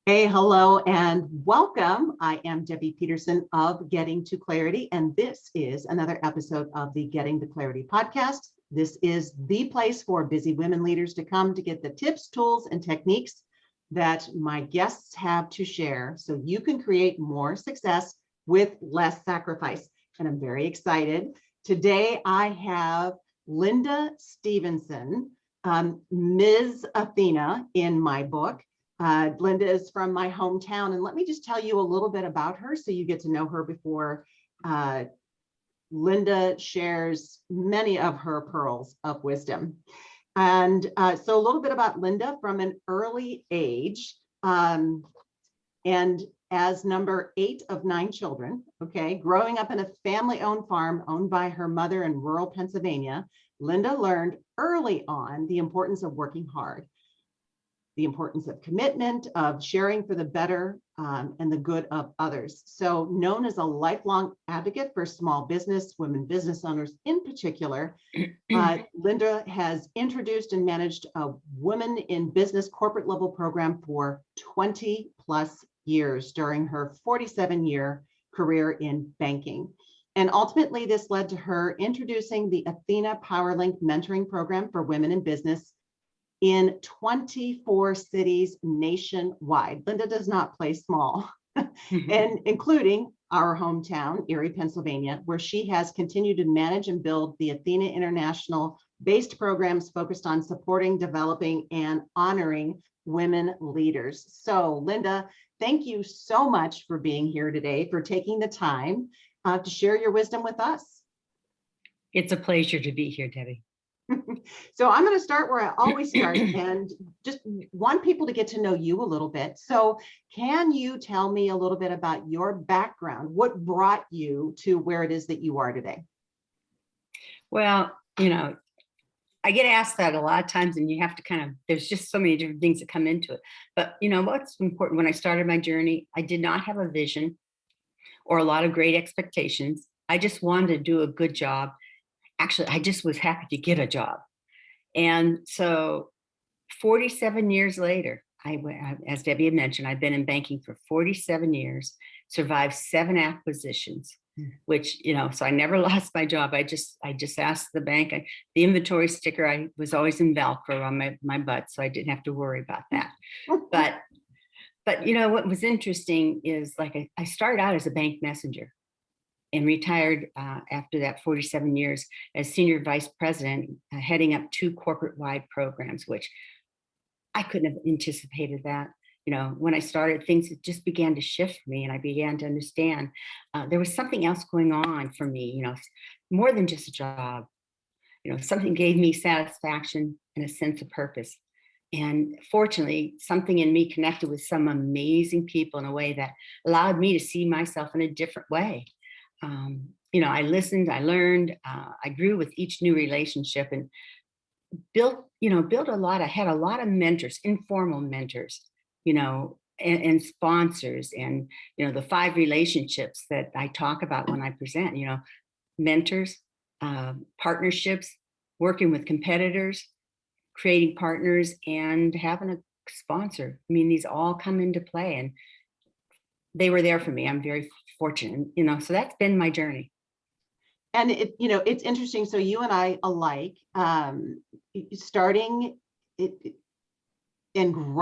Hey, hello, and welcome. I am Debbie Peterson of Getting to Clarity, and this is another episode of the Getting to Clarity podcast. This is the place for busy women leaders to come to get the tips, tools, and techniques that my guests have to share so you can create more success with less sacrifice. And I'm very excited. Today, I have Linda Stevenson, Ms. Athena in my book. Linda is from my hometown, and let me just tell you a little bit about her so you get to know her before Linda shares many of her pearls of wisdom. And so a little bit about Linda from an early age, and as number 8 of 9 children, okay, growing up in a family-owned farm owned by her mother in rural Pennsylvania, Linda learned early on the importance of working hard, the importance of commitment, of sharing for the better and the good of others. So known as a lifelong advocate for small business, women business owners in particular, Linda has introduced and managed a Women in Business corporate level program for 20 plus years during her 47-year career in banking. And ultimately, this led to her introducing the ATHENA PowerLink mentoring program for women in business in 24 cities nationwide. Linda does not play small, and including our hometown, Erie, Pennsylvania, where she has continued to manage and build the ATHENA International-based programs focused on supporting, developing, and honoring women leaders. So, Linda, thank you so much for being here today, for taking the time to share your wisdom with us. It's a pleasure to be here, Debbie. So I'm going to start where I always start and just want people to get to know you a little bit. So can you tell me a little bit about your background? What brought you to where it is that you are today? Well, I get asked that a lot of times, and you have to there's just so many different things that come into it. But what's important, when I started my journey, I did not have a vision or a lot of great expectations. I just wanted to do a good job. Actually, I just was happy to get a job. And so 47 years later, as Debbie had mentioned, I've been in banking for 47 years, survived 7 acquisitions, which, so I never lost my job. I just asked the bank, the inventory sticker, I was always in Velcro on my butt, so I didn't have to worry about that. But what was interesting is I started out as a bank messenger and retired after that 47 years as senior vice president, heading up 2 corporate-wide programs, which I couldn't have anticipated that. When I started, things just began to shift for me, and I began to understand there was something else going on for me, more than just a job. Something gave me satisfaction and a sense of purpose. And fortunately, something in me connected with some amazing people in a way that allowed me to see myself in a different way. I listened, I learned, I grew with each new relationship, and had a lot of mentors, informal mentors, and sponsors, and, the 5 relationships that I talk about when I present, mentors, partnerships, working with competitors, creating partners, and having a sponsor. These all come into play, and they were there for me. I'm very fortunate, so that's been my journey. And it's interesting. So you and I alike, starting and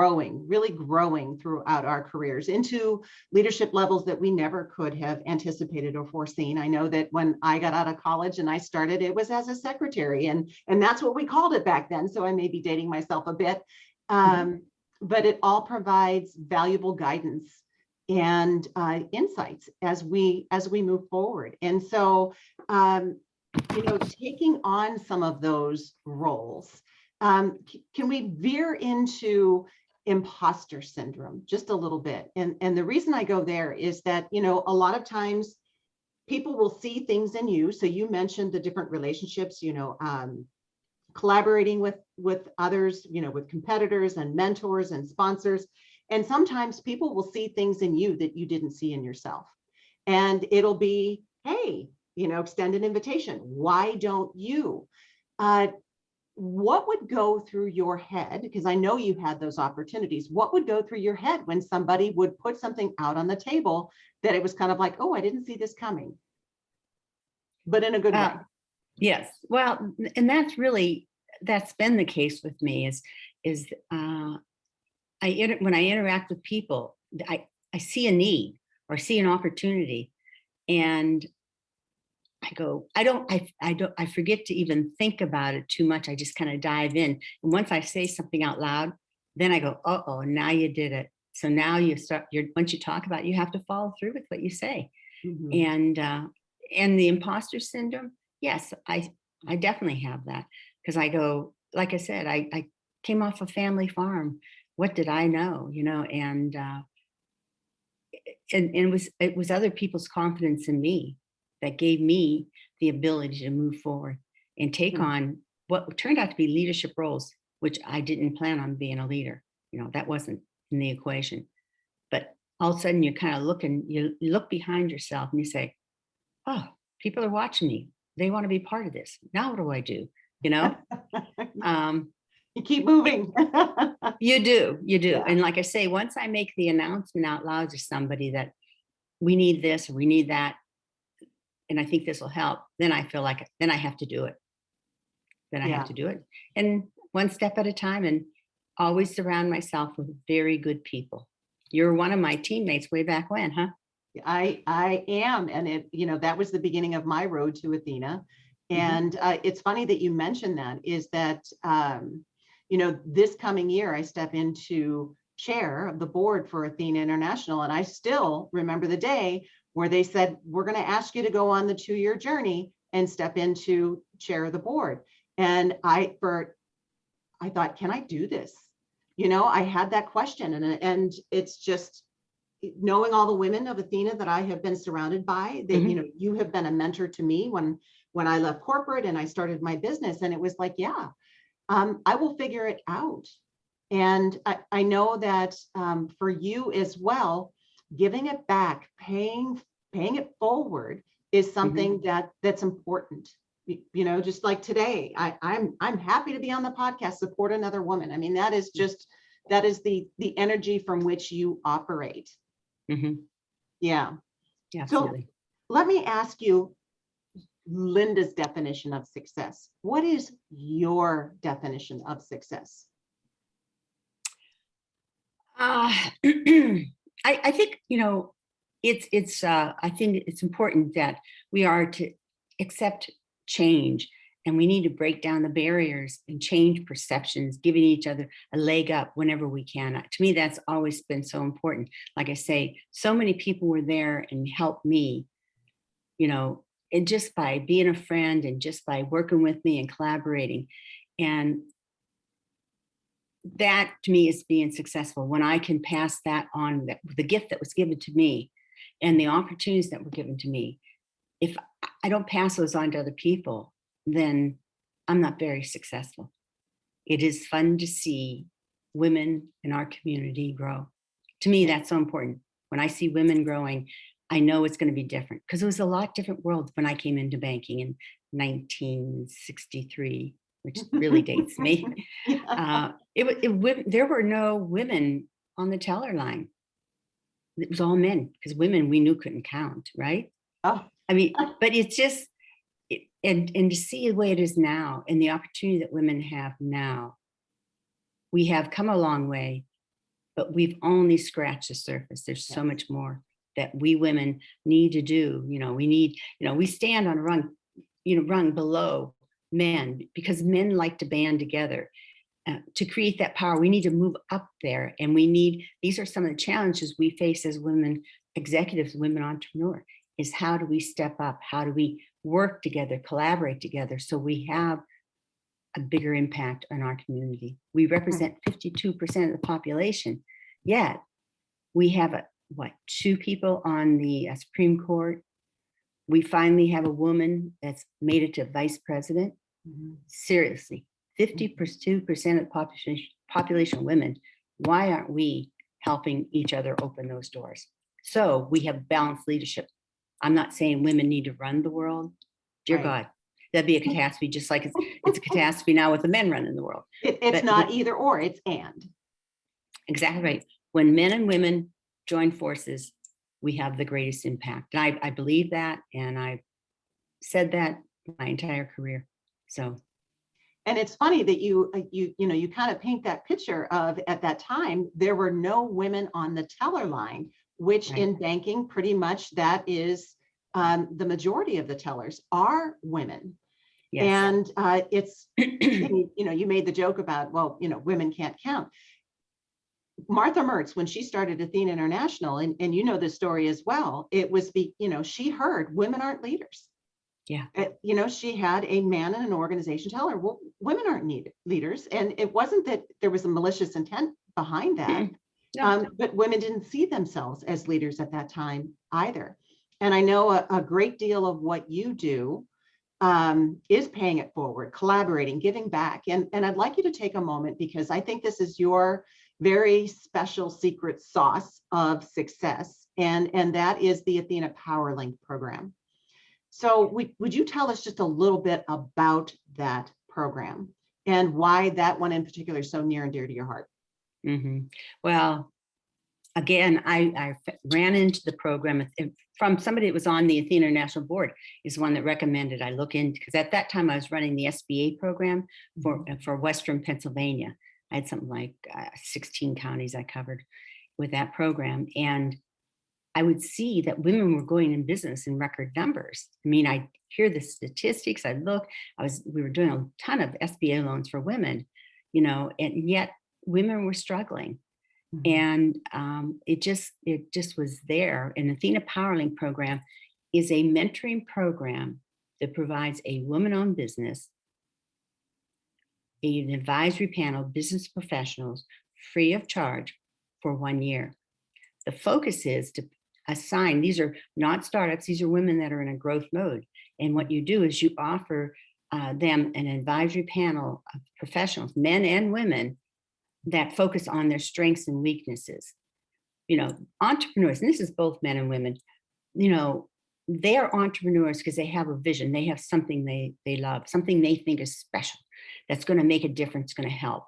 really growing throughout our careers into leadership levels that we never could have anticipated or foreseen. I know that when I got out of college and I started, it was as a secretary, and that's what we called it back then. So I may be dating myself a bit, but it all provides valuable guidance and insights as we move forward. And so, taking on some of those roles, can we veer into imposter syndrome just a little bit? And the reason I go there is that, a lot of times people will see things in you. So you mentioned the different relationships, collaborating with others, with competitors and mentors and sponsors. And sometimes people will see things in you that you didn't see in yourself. And it'll be, hey, extend an invitation. Why don't you? what would go through your head? Because I know you had those opportunities. What would go through your head when somebody would put something out on the table that it was kind of like, oh, I didn't see this coming, but in a good way? Yes. Well, and that's been the case with me when I interact with people, I see a need or see an opportunity, and I forget to even think about it too much. I just kind of dive in. And once I say something out loud, then I go, oh, now you did it. So now once you talk about it, you have to follow through with what you say. Mhm. And the imposter syndrome, yes, I definitely have that, because I go, like I said, I came off a family farm. What did I know? And it was other people's confidence in me that gave me the ability to move forward and take Hmm. on what turned out to be leadership roles, which I didn't plan on being a leader. That wasn't in the equation. But all of a sudden you look behind yourself and you say, oh, people are watching me. They want to be part of this. Now what do I do? You know? Um, You keep moving. you do. Yeah. And like I say, once I make the announcement out loud to somebody that we need this, or we need that, and I think this will help, then I feel like then I have to do it. Then I have Yeah. to do it. And one step at a time, and always surround myself with very good people. You're one of my teammates way back when, huh? I am. And that was the beginning of my road to Athena. Mhm. And it's funny that you mentioned that, is that, this coming year, I step into chair of the board for Athena International. And I still remember the day where they said, we're going to ask you to go on the 2-year journey and step into chair of the board. And I thought, can I do this? I had that question, and it's just knowing all the women of Athena that I have been surrounded by, that, Mhm. you have been a mentor to me when I left corporate and I started my business. And it was like, yeah, I will figure it out. And I know that for you as well, giving it back, paying it forward is Mhm. something that's important. Just like today, I'm happy to be on the podcast, support another woman. I mean, that is the energy from which you operate. Mhm. Yeah. So Absolutely. let me ask you Linda's definition of success. What is your definition of success? I think, I think it's important that we are to accept change, and we need to break down the barriers and change perceptions, giving each other a leg up whenever we can. To me, that's always been so important. Like I say, so many people were there and helped me, you know, and just by being a friend and just by working with me and collaborating. And that to me is being successful, when I can pass that on, the gift that was given to me and the opportunities that were given to me. If I don't pass those on to other people, then I'm not very successful. It is fun to see women in our community grow. To me, that's so important. When I see women growing, I know it's going to be different, because it was a lot different world when I came into banking in 1963, which really dates me. Yeah. There were no women on the teller line. It was all men, because women we knew couldn't count, right? Oh, I mean, but it's just, and to see the way it is now and the opportunity that women have now, we have come a long way, but we've only scratched the surface. There's so yes. much more that we women need to do. We stand on a rung below men, because men like to band together. To create that power, we need to move up there, and these are some of the challenges we face as women executives, women entrepreneurs, is how do we step up? How do we work together, collaborate together, so we have a bigger impact on our community? We represent 52% of the population, yet we have two people on the Supreme Court. We finally have a woman that's made it to vice president. Mhm. Seriously, 52% of the population of women. Why aren't we helping each other open those doors? So we have balanced leadership. I'm not saying women need to run the world. Dear Right. God, That'd be a catastrophe, just like it's a catastrophe now with the men running the world. It's But not either or, it's and. exactly right. When men and women join forces, we have the greatest impact. And I believe that, and I've said that my entire career. So. And it's funny that you kind of paint that picture of, at that time, there were no women on the teller line, which Right. in banking, pretty much that is the majority of the tellers are women. Yes. And it's, you made the joke about, well, women can't count. Martha Mertz, when she started ATHENA International, and you know this story as well, it was she heard women aren't leaders. Yeah. She had a man in an organization tell her, well, women aren't leaders. And it wasn't that there was a malicious intent behind that, No. but women didn't see themselves as leaders at that time either. And I know a great deal of what you do is paying it forward, collaborating, giving back. And I'd like you to take a moment, because I think this is your very special secret sauce of success. And that is the ATHENA PowerLink program. So would you tell us just a little bit about that program and why that one in particular is so near and dear to your heart? Mm-hmm. Well, again, I ran into the program from somebody that was on the ATHENA International Board, is one that recommended I look into, because at that time I was running the SBA program for Western Pennsylvania. I had something like 16 counties I covered with that program. And I would see that women were going in business in record numbers. I mean, I hear the statistics, I look, we were doing a ton of SBA loans for women, and yet women were struggling. And it just was there. And the ATHENA PowerLink program is a mentoring program that provides a woman-owned business, an advisory panel, business professionals, free of charge for 1 year. The focus is to assign, these are not startups, these are women that are in a growth mode. And what you do is you offer them an advisory panel of professionals, men and women, that focus on their strengths and weaknesses. Entrepreneurs, and this is both men and women, they're entrepreneurs because they have a vision. They have something they love, something they think is special, that's going to make a difference, going to help.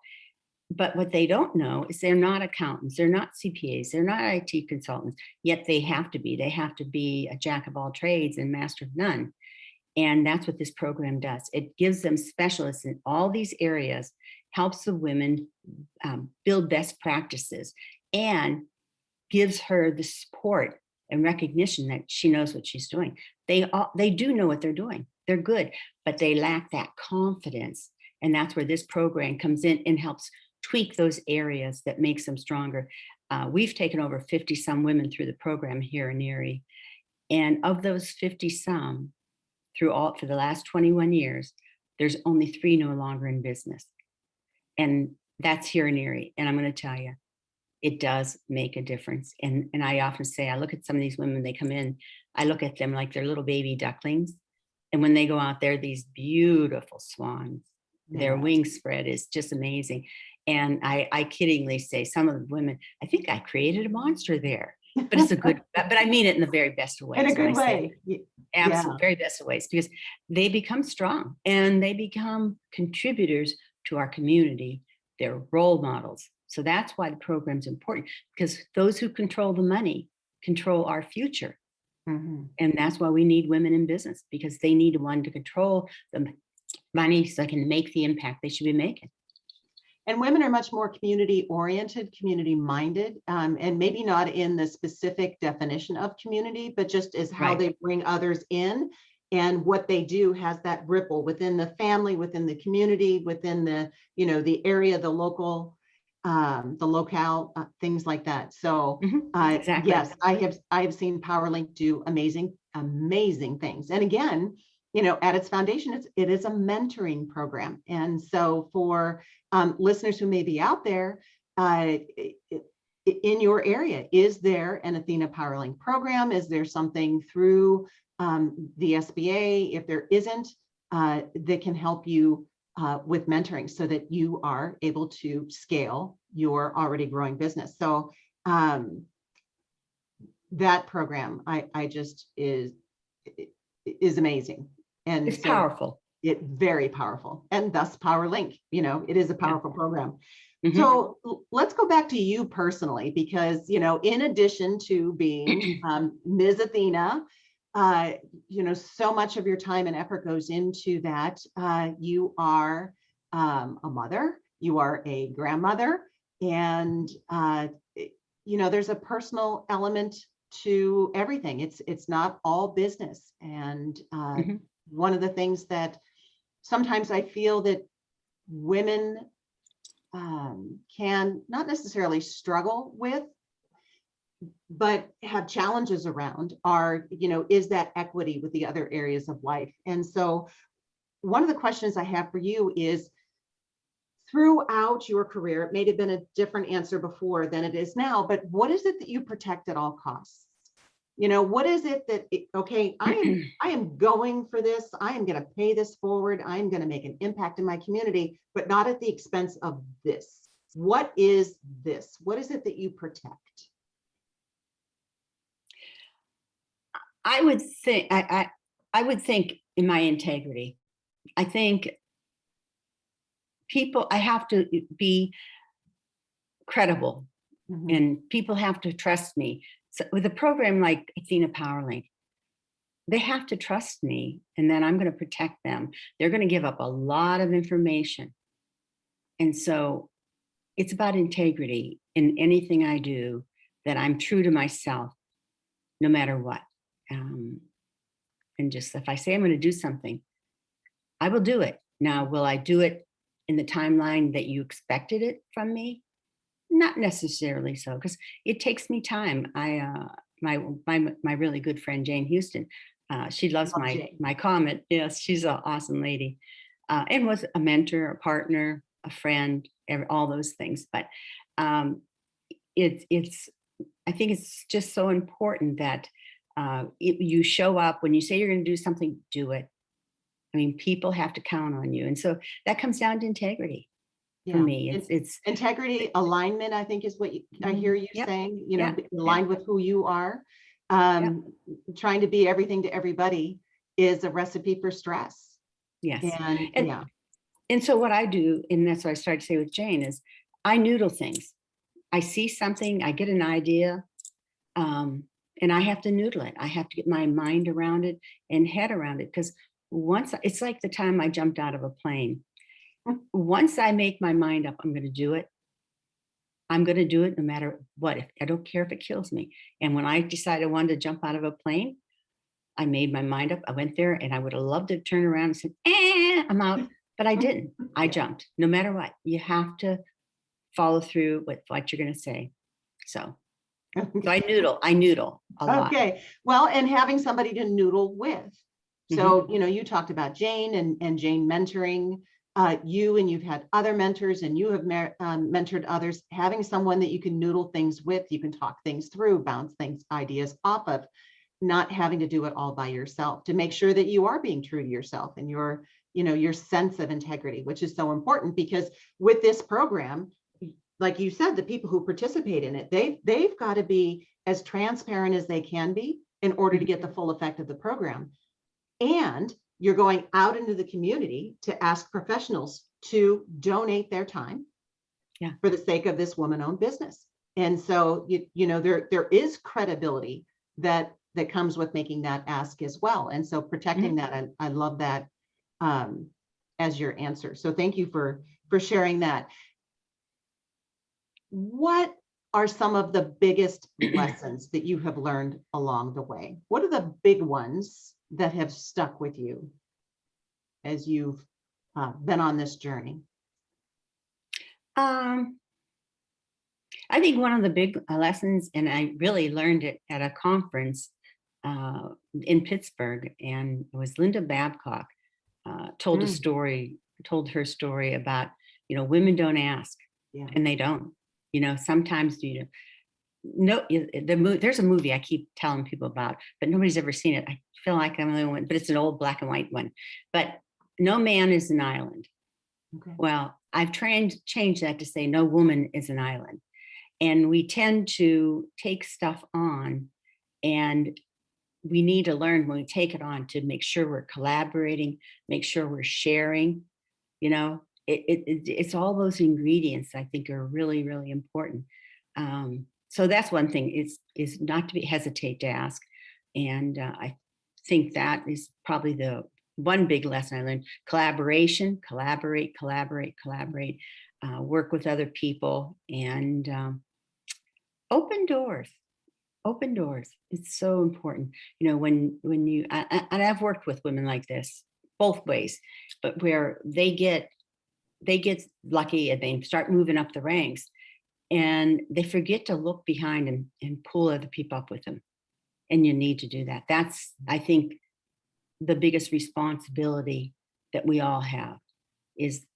But what they don't know is they're not accountants, they're not CPAs, they're not IT consultants, yet they have to be. They have to be a jack of all trades and master of none. And that's what this program does. It gives them specialists in all these areas, helps the women build best practices, and gives her the support and recognition that she knows what she's doing. They do know what they're doing. They're good, but they lack that confidence. And that's where this program comes in and helps tweak those areas that makes them stronger. We've taken over 50 some women through the program here in Erie. And of those 50 some, for the last 21 years, there's only 3 no longer in business. And that's here in Erie. And I'm going to tell you, it does make a difference. And I often say, I look at some of these women, they come in, I look at them like they're little baby ducklings. And when they go out, they're these beautiful swans. Their wing spread is just amazing. And I kiddingly say, some of the women, I think I created a monster there. But it's a good, but I mean it in the very best of ways. In a good way. Absolutely, very best of ways, because they become strong and they become contributors to our community. They're role models. So that's why the program's important, because those who control the money control our future. And that's why we need women in business, because they need one to control the money so they can make the impact they should be making. And women are much more community oriented, community minded, and maybe not in the specific definition of community, but just as how they bring others in, and what they do has that ripple within the family, within the community, within the, the area, the local, the locale, things like that. So exactly. Yes, I have seen PowerLink do amazing things. And again, at its foundation, it is a mentoring program. And so for listeners who may be out there in your area, is there an ATHENA PowerLink program? Is there something through the SBA? If there isn't, that can help you with mentoring so that you are able to scale your already growing business. So that program, I just is amazing. And it's so, powerful. it very powerful, and thus PowerLink. It is a powerful program. Mhm. So let's go back to you personally, because, in addition to being Ms. Athena, so much of your time and effort goes into that. You are a mother, you are a grandmother, and, there's a personal element to everything. It's not all business. And Mhm. one of the things that sometimes I feel that women can not necessarily struggle with, but have challenges around are, is that equity with the other areas of life. And so one of the questions I have for you is, throughout your career, it may have been a different answer before than it is now, but what is it that you protect at all costs? What is it that, okay, I am going for this, I am going to pay this forward, I am going to make an impact in my community, but not at the expense of this. What is this? What is it that you protect? I would think I would think in my integrity. I think I have to be credible, Mhm. and people have to trust me. So with a program like ATHENA PowerLink, they have to trust me, and then I'm going to protect them. They're going to give up a lot of information. And so it's about integrity in anything I do, that I'm true to myself, no matter what. And just if I say I'm going to do something, I will do it. Now, will I do it in the timeline that you expected it from me? Not necessarily so, because it takes me time. My really good friend Jane Houston, she loves Love my Jane. my comment. Yes, she's an awesome lady, and was a mentor, a partner, a friend, all those things. But it's I think it's just so important that you show up. When you say you're going to do something, do it. I mean, people have to count on you, and so that comes down to integrity for Yeah. me. It's Integrity, alignment, I think is what I hear you Yep. saying, Yeah. aligned with who you are. Yep. Trying to be everything to everybody is a recipe for stress. Yes. And And yeah. and so what I do, and that's what I started to say with Jane, is I noodle things. I see something, I get an idea, and I have to noodle it. I have to get my mind around it and head around it, because once it's like the time I jumped out of a plane. Once I make my mind up, I'm going to do it. I'm going to do it no matter what. I don't care if it kills me. And when I decided I wanted to jump out of a plane, I made my mind up. I went there, and I would have loved to turn around and said, I'm out. But I didn't. I Yeah. jumped. No matter what, you have to follow through with what you're going to say. So I noodle a lot. Okay. Well, and having somebody to noodle with. So, Mhm. you talked about Jane and Jane mentoring you, and you've had other mentors, and you have mentored others. Having someone that you can noodle things with, you can talk things through, bounce things, ideas off of, not having to do it all by yourself, to make sure that you are being true to yourself and your sense of integrity, which is so important, because with this program, like you said, the people who participate in it, they've got to be as transparent as they can be in order to get the full effect of the program. And you're going out into the community to ask professionals to donate their time for the sake of this woman-owned business. And so there is credibility that comes with making that ask as well. And so protecting that, I love that as your answer. So thank you for sharing that. What are some of the biggest lessons that you have learned along the way? What are the big ones that have stuck with you as you've been on this journey? I think one of the big lessons, and I really learned it at a conference in Pittsburgh, and it was Linda Babcock told her story about, women don't ask, Yeah. and they don't. Sometimes there's a movie I keep telling people about, but nobody's ever seen it. I feel like I'm the only one, but it's an old black and white one. But no man is an island. Okay. Well, I've changed that to say no woman is an island. And we tend to take stuff on, and we need to learn when we take it on to make sure we're collaborating, make sure we're sharing, you know, it's all those ingredients I think are really, really important. So that's one thing is not to hesitate to ask. And I think that is probably the one big lesson I learned: collaboration, collaborate, work with other people, and open doors. Open doors. It's so important. You know, when you, and I've worked with women like this both ways, but where they get lucky and they start moving up the ranks and they forget to look behind and pull other people up with them. And you need to do that. That's, I think, the biggest responsibility that we all have is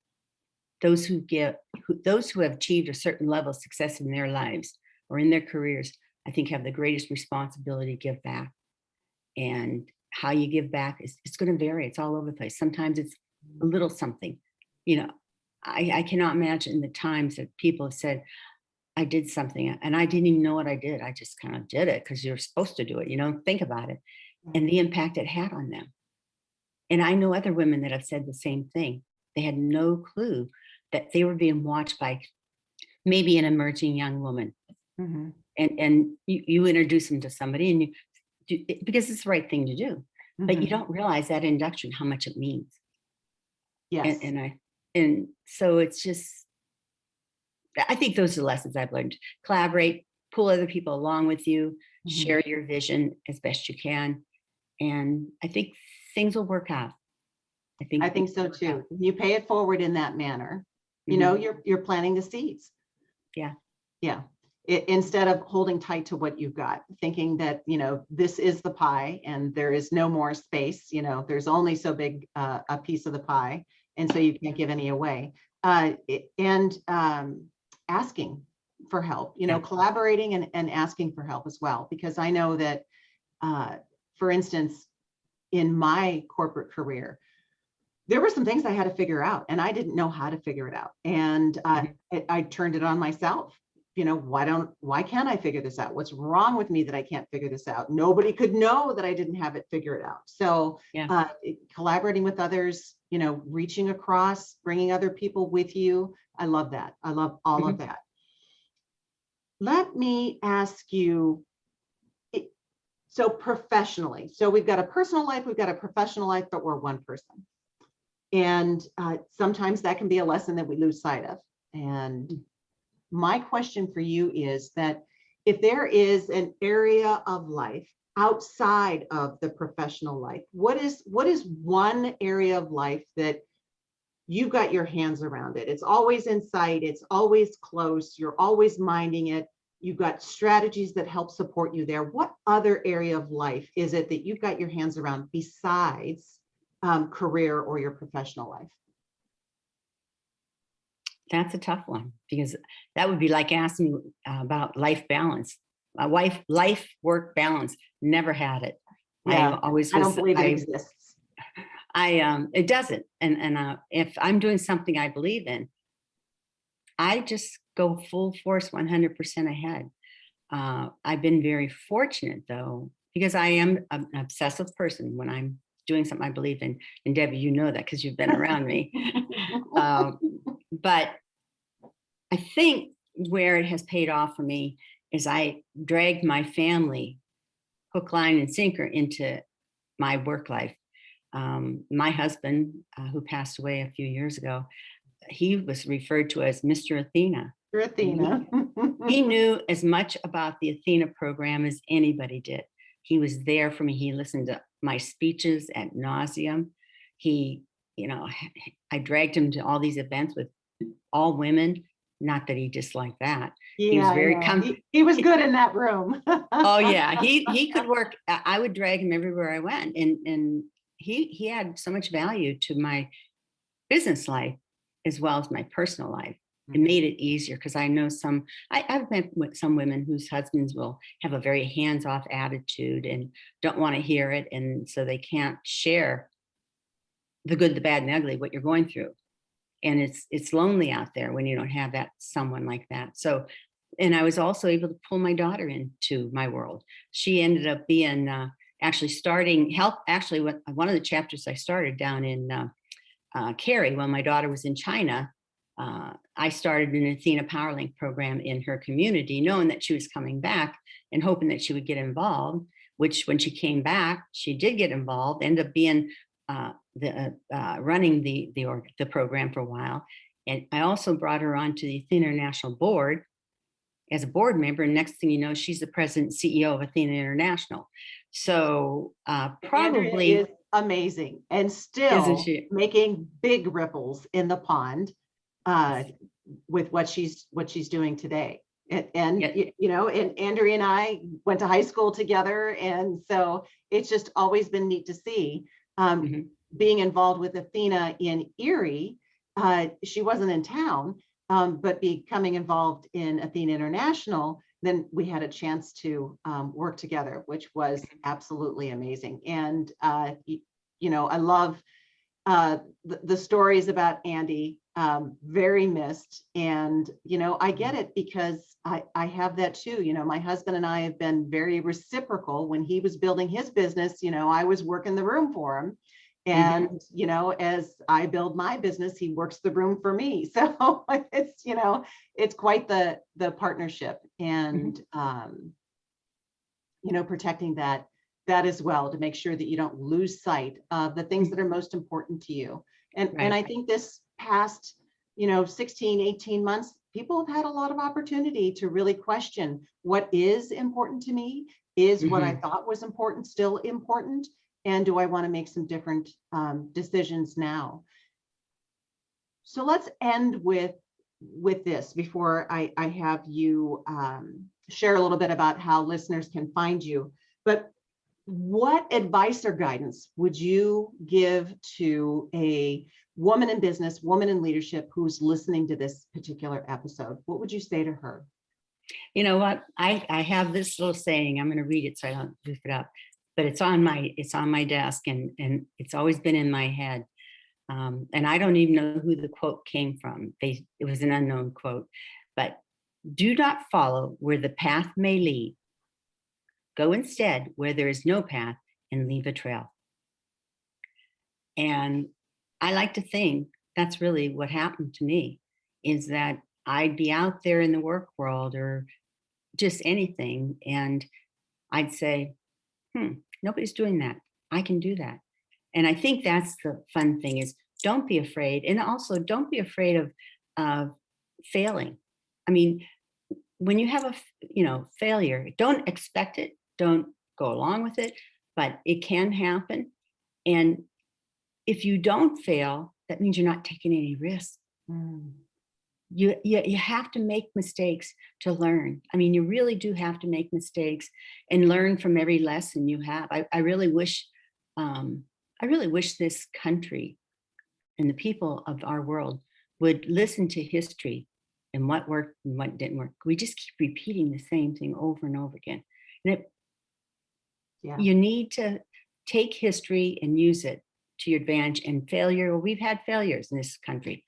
those who have achieved a certain level of success in their lives or in their careers, I think have the greatest responsibility to give back. And how you give back is, it's going to vary. It's all over the place. Sometimes it's a little something, you know. I cannot imagine the times that people have said, I did something and I didn't even know what I did. I just kind of did it because you're supposed to do it. You don't think about it and the impact it had on them. And I know other women that have said the same thing. They had no clue that they were being watched by maybe an emerging young woman. Mm-hmm. And you introduce them to somebody and you do, because it's the right thing to do, Mm-hmm. but you don't realize that induction, how much it means. Yes. And so it's just, I think those are the lessons I've learned. Collaborate, pull other people along with you, Mm-hmm. share your vision as best you can. And I think things will work out. I think so too. You pay it forward in that manner. You know, you're planting the seeds. Yeah. Yeah. Instead of holding tight to what you've got, thinking that, you know, this is the pie and there is no more space, you know, there's only so big a piece of the pie. And so you can't give any away. And asking for help, you know, collaborating and asking for help as well. Because I know that, for instance, in my corporate career, there were some things I had to figure out and I didn't know how to figure it out. And I turned it on myself. You know, why can't I figure this out? What's wrong with me that I can't figure this out? Nobody could know that I didn't have it figured out. So collaborating with others, you know, reaching across, bringing other people with you. I love that. I love all of that. Let me ask you, so professionally, so we've got a personal life, we've got a professional life, but we're one person. And sometimes that can be a lesson that we lose sight of. And my question for you is that if there is an area of life outside of the professional life, what is one area of life that you've got your hands around it? It's always in sight, it's always close, you're always minding it, you've got strategies that help support you there. What other area of life is it that you've got your hands around besides career or your professional life? That's a tough one because that would be like asking me about life balance. My life-work balance, never had it. Yeah, I don't believe it exists. It doesn't. And if I'm doing something I believe in, I just go full force 100% ahead. I've been very fortunate though, because I am an obsessive person when I'm doing something I believe in. And Debbie, you know that because you've been around me. But I think where it has paid off for me is I dragged my family hook, line, and sinker into my work life. My husband, who passed away a few years ago, he was referred to as Mr. Athena. Mr. Athena. He knew as much about the Athena program as anybody did. He was there for me. He listened to my speeches ad nauseum. He, you know, I dragged him to all these events with all women. Not that he disliked that. Yeah, he was very he was good in that room. Oh yeah, he could work. I would drag him everywhere I went, and he had so much value to my business life as well as my personal life. It made it easier because I know I've met with some women whose husbands will have a very hands-off attitude and don't want to hear it, and so they can't share the good, the bad, and the ugly, what you're going through. And it's lonely out there when you don't have someone like that. So, and I was also able to pull my daughter into my world. She ended up being actually starting help. Actually, one of the chapters I started down in Cary when my daughter was in China. I started an ATHENA PowerLink program in her community, knowing that she was coming back and hoping that she would get involved, which when she came back, she did get involved, ended up being running the program for a while. And I also brought her onto the ATHENA International board as a board member. And next thing you know, she's the president and CEO of ATHENA International. So Andrea probably is amazing and isn't still she? making big ripples in the pond with what she's doing today. And Yeah. you know, and Andrea and I went to high school together, and so it's just always been neat to see. Mhm. Being involved with ATHENA in Erie, she wasn't in town, but becoming involved in ATHENA International, then we had a chance to work together, which was absolutely amazing. And you know, I love the stories about Andy, very missed. And, you know, I get it because I have that too. You know, my husband and I have been very reciprocal. When he was building his business, you know, I was working the room for him. And, you know, as I build my business, he works the room for me. So it's, you know, it's quite the partnership, and, you know, protecting that as well, to make sure that you don't lose sight of the things that are most important to you. And Right. I think this past, you know, 16, 18 months, people have had a lot of opportunity to really question what is important to me. Is what I thought was important still important? And do I want to make some different decisions now? So let's end with this before I have you share a little bit about how listeners can find you. But what advice or guidance would you give to a woman in business, woman in leadership who's listening to this particular episode? What would you say to her? You know what? I have this little saying. I'm going to read it so I don't goof it up. But it's on my desk, and it's always been in my head. And I don't even know who the quote came from. It was an unknown quote. But do not follow where the path may lead. Go instead where there is no path and leave a trail. And I like to think that's really what happened to me, is that I'd be out there in the work world or just anything, and I'd say, nobody's doing that. I can do that. And I think that's the fun thing, is don't be afraid. And also don't be afraid of failing. I mean, when you have a failure, don't expect it. Don't go along with it, but it can happen. And if you don't fail, that means you're not taking any risks. You have to make mistakes to learn. I mean, you really do have to make mistakes and learn from every lesson you have. I really wish this country and the people of our world would listen to history and what worked and what didn't work. We just keep repeating the same thing over and over again. And you need to take history and use it to your advantage. And failure, well, we've had failures in this country,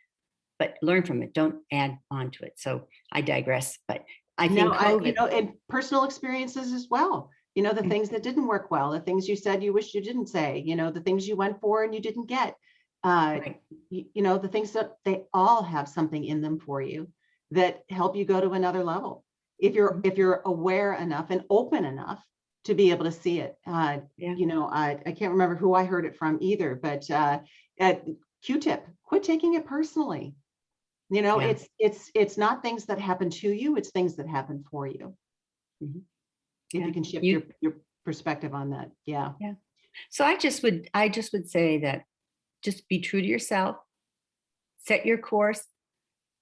but learn from it. Don't add on to it. So I digress, but I think COVID, you know, and personal experiences as well. You know, the things that didn't work well, the things you said you wish you didn't say, you know, the things you went for and you didn't get, right. you know, the things that they all have something in them for you that help you go to another level. If you're aware enough and open enough to be able to see it. You know, I can't remember who I heard it from either, but at Q-tip, quit taking it personally. You know, it's not things that happen to you, it's things that happen for you. If you can shift your perspective on that. Yeah. So I just would say that just be true to yourself, set your course,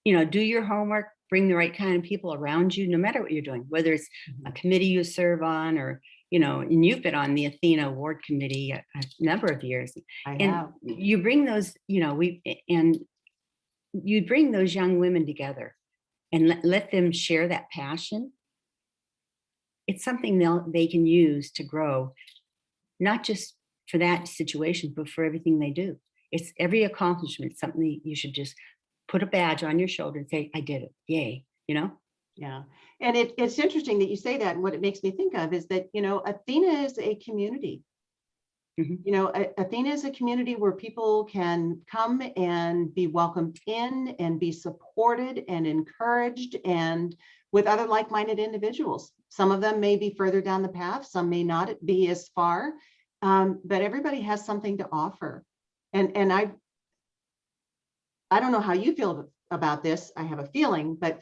you know, do your homework, bring the right kind of people around you, no matter what you're doing, whether it's a committee you serve on, or, you know, and you've been on the ATHENA Award Committee a number of years. I have. You bring those, you know, you bring those young women together and let them share that passion. It's something they can use to grow, not just for that situation, but for everything they do. It's every accomplishment, something you should just put a badge on your shoulder and say, I did it. Yay. You know? Yeah. And it's interesting that you say that. And what it makes me think of is that, Athena is a community. Mhm. Athena is a community where people can come and be welcomed in and be supported and encouraged, and with other like-minded individuals. Some of them may be further down the path, some may not be as far, but everybody has something to offer. And I don't know how you feel about this. I have a feeling, but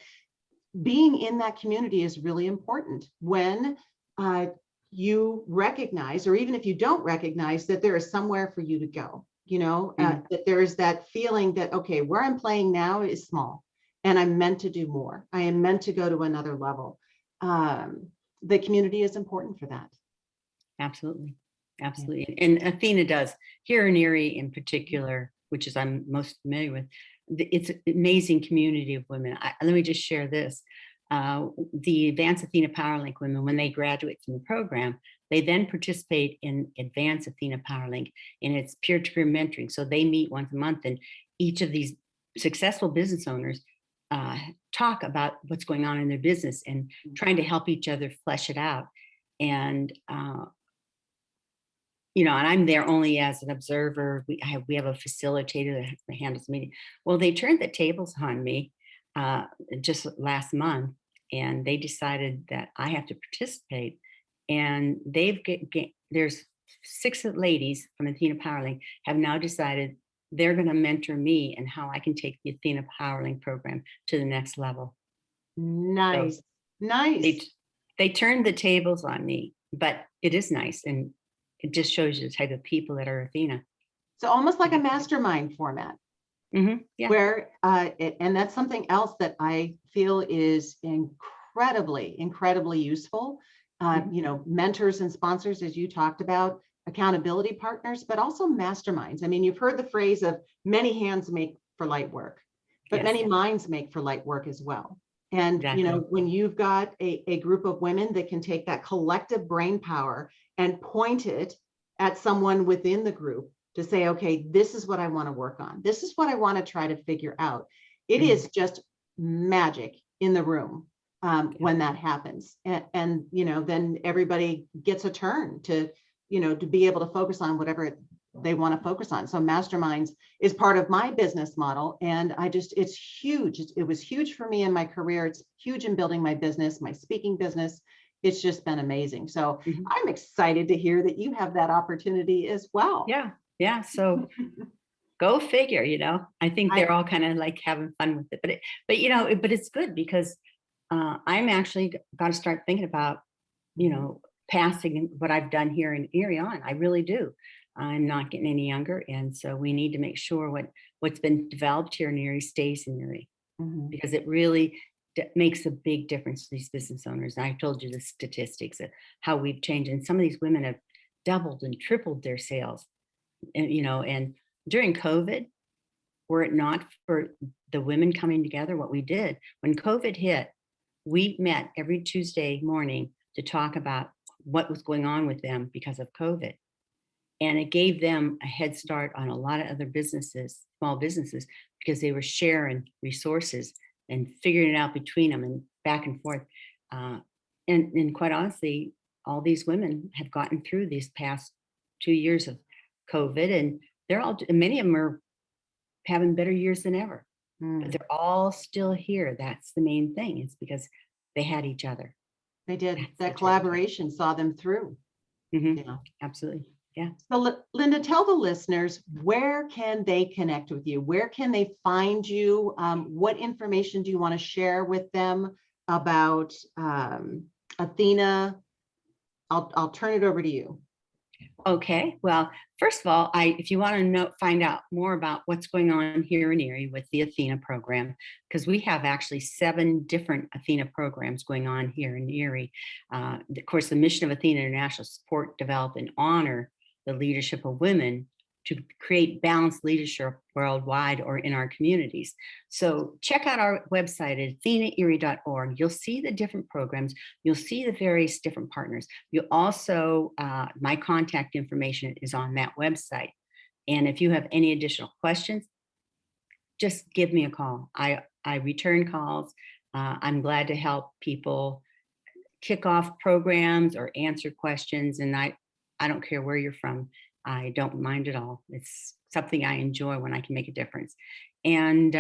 being in that community is really important when you recognize, or even if you don't recognize, that there is somewhere for you to go, that there is that feeling that, okay, where I'm playing now is small and I'm meant to do more. I am meant to go to another level. The community is important for that. Absolutely. Absolutely. And Athena does here in Erie in particular, which is I'm most familiar with. It's an amazing community of women. Let me just share this. The Advanced ATHENA PowerLink women, when they graduate from the program, they then participate in Advanced ATHENA PowerLink, and it's peer-to-peer mentoring. So they meet once a month, and each of these successful business owners talk about what's going on in their business and trying to help each other flesh it out. And and I'm there only as an observer. We have a facilitator that handles the meeting. Well, they turned the tables on me just last month, and they decided that I have to participate. And there's 6 ladies from Athena PowerLink have now decided they're going to mentor me and how I can take the Athena PowerLink program to the next level. Nice, So nice. they turned the tables on me, but it is nice, and it just shows you the type of people that are Athena. So almost like a mastermind format. Yeah. Where and that's something else that I feel is incredibly useful. Mentors and sponsors, as you talked about, accountability partners, but also masterminds. I mean, you've heard the phrase of many hands make for light work, but Yes. many minds make for light work as well. And Exactly. when you've got a group of women that can take that collective brain power and point it at someone within the group to say, okay, this is what I want to work on. This is what I want to try to figure out. It is just magic in the room when that happens. And then everybody gets a turn to be able to focus on whatever they want to focus on. So masterminds is part of my business model. And it's huge. It was huge for me in my career. It's huge in building my business, my speaking business. It's just been amazing. So I'm excited to hear that you have that opportunity as well. Yeah. So go figure, I think they're all kind of like having fun with it, but it's good because I'm actually got to start thinking about, passing what I've done here in Erie on. I really do. I'm not getting any younger. And so we need to make sure what's been developed here in Erie stays in Erie, because it really makes a big difference to these business owners. And I told you the statistics of how we've changed. And some of these women have doubled and tripled their sales. And during COVID, were it not for the women coming together, what we did when COVID hit, we met every Tuesday morning to talk about what was going on with them because of COVID. And it gave them a head start on a lot of other businesses, small businesses, because they were sharing resources and figuring it out between them and back and forth. And quite honestly, all these women have gotten through these past 2 years of COVID, and many of them are having better years than ever. But they're all still here. That's the main thing. It's because they had each other. They did. That collaboration saw them through. Absolutely. Yeah. So Linda, tell the listeners, where can they connect with you? Where can they find you? What information do you want to share with them about Athena? I'll turn it over to you. Okay. Well, first of all, if you want to find out more about what's going on here in Erie with the Athena program, because we have actually 7 different Athena programs going on here in Erie. Of course, the mission of Athena International: support, develop, and honor the leadership of women to create balanced leadership worldwide or in our communities. So check out our website at athenaerie.org. You'll see the different programs. You'll see the various different partners. You also, my contact information is on that website. And if you have any additional questions, just give me a call. I return calls. I'm glad to help people kick off programs or answer questions. And I don't care where you're from. I don't mind at all. It's something I enjoy when I can make a difference. And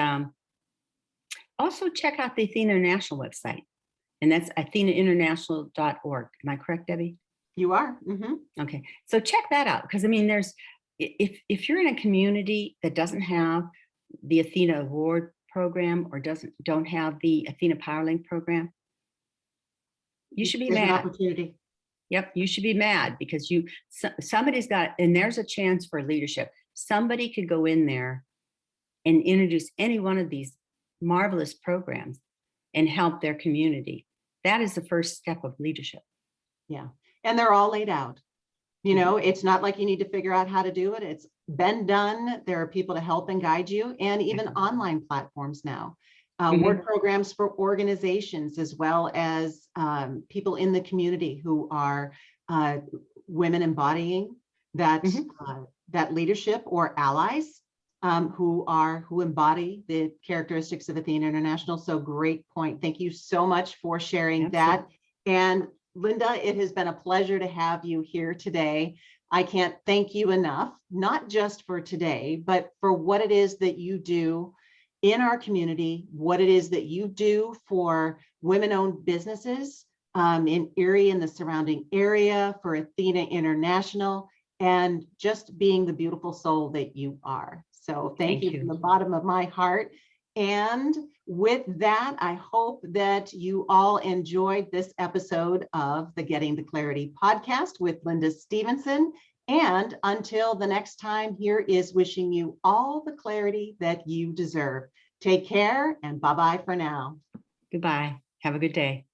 also check out the Athena International website. And that's ATHENAinternational.org. Am I correct, Debbie? You are. Okay, so check that out, because I mean, if you're in a community that doesn't have the Athena Award program or don't have the Athena PowerLink program, you should be There's an mad. opportunity. Yep, you should be mad because somebody's got, and there's a chance for leadership. Somebody could go in there and introduce any one of these marvelous programs and help their community. That is the first step of leadership. Yeah. And they're all laid out. You know, it's not like you need to figure out how to do it. It's been done. There are people to help and guide you, and even online platforms now. Word programs for organizations, as well as people in the community who are women embodying that that leadership, or allies who embody the characteristics of Athena International. So great point. Thank you so much for sharing that. And Linda, it has been a pleasure to have you here today. I can't thank you enough, not just for today, but for what it is that you do in our community, what it is that you do for women-owned businesses in Erie and the surrounding area, for Athena International, and just being the beautiful soul that you are. So thank you from the bottom of my heart. And with that, I hope that you all enjoyed this episode of the Getting the Clarity podcast with Linda Stevenson. And until the next time, here is wishing you all the clarity that you deserve. Take care, and bye-bye for now. Goodbye. Have a good day.